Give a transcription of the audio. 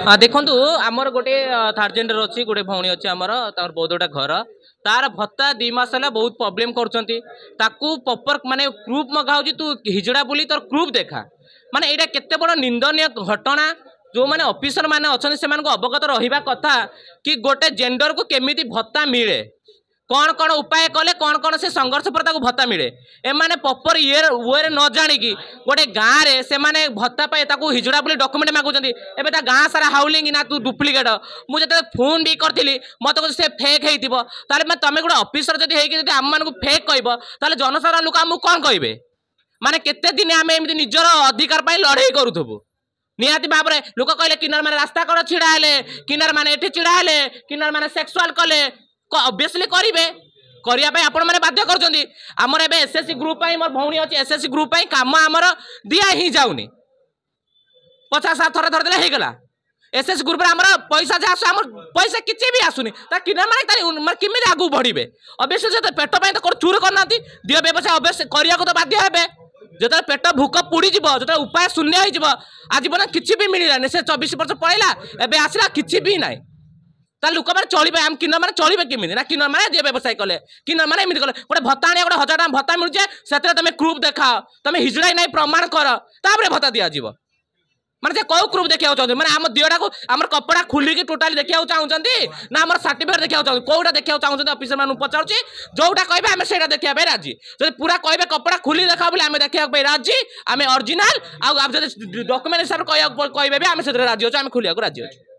हाँ देखु आमर गोटे थार्ड जेंडर अच्छी गोटे भौणी अच्छी आमर बहुतटा घर तार भत्ता 2 मास है बहुत प्रोब्लेम कर माने प्रूफ मगा तू हिजड़ा बोली तोर प्रूफ देखा माने यहाँ केते बड़ निंदनीय घटना जो माने ऑफिसर माने अच्छे से अवगत रहा कथा कि गोटे जेंडर को केमिति भत्ता मिले कौन कौन उपाय कले कौन कौन से संघर्ष पर भत्ता मिले एमाने प्रॉपर वे न जाणिकी गोटे गाँव में से माने भत्ता पाए हिजड़ा बोली डॉक्यूमेंट मागुंट एवं गाँ सारा हाउलिंग ना तू डुप्लिकेट मुझे फोन भी करी मत से फेक होते तुम गोटे ऑफिसर जब आम मान फेक कह जनसाधारण लोक आमको कौन कहे माने केते दिन आम एमती निजर अधिकार लड़ाई करूबू निहाती भाव में लोक कहले किन्नर मैंने रास्ता कड़ छिड़ा हेले किन्नर मैंने एठी छिड़ा हेले किन्नर मैंने सेक्सुआल कले ऑब्वियसली करेंगे करने आपण मैंने बाध्य करमर ए एसएससी ग्रुप मोर भौणी अच्छी एसएससी ग्रुप कम आमर दिया ही जाऊनी 50 थर धरदे होगला एसएससी ग्रुप पैसा जहाँ आस पैसा किसी भी आसुनी किन्नर मैंने किमी आगू बढ़े ऑब्वियसली पेट तो चूर करना दिह व्यवसाय ऑब्वियसली करने तो बाध्य हे जो पेट भूक पुड़ी जो उपाय शून्य हो आजीवन किसी भी मिललानी से 24 वर्ष पड़ेगा एवं आसला कि भी ना लोक मैंने चलिए आम किन्नर मैंने चलिए किमी ना किन्नर मैंने जे व्यवसाय कले किन्नर मैंने एमती कले गोटे भत्ता आने गोटे 1000 टଙ୍କା भत्ता मिलूचे से तुम प्रूफ देखाओ तुम हिजड़ा ना प्रमाण कर भत्ता दिज्व माने कौ प्रूफ देखा चाहते मैंने आम दिहटा को आम कपड़ा खोलिकी टोटाली देखा चाहते ना आम सर्टिफिकेट देखा चाहते कौटा देखा चाहते अफिसर मैं पचारूँ जोटा कहे आम से देखा राजी जब पूरा कहे कपड़ा खोली देखा बोले आम देखा राजी आम ओरिजिनल आउ डॉक्यूमेंट हिसाब से कहे आम से राजी अच्छे आम खोलिया राजी अच्छे।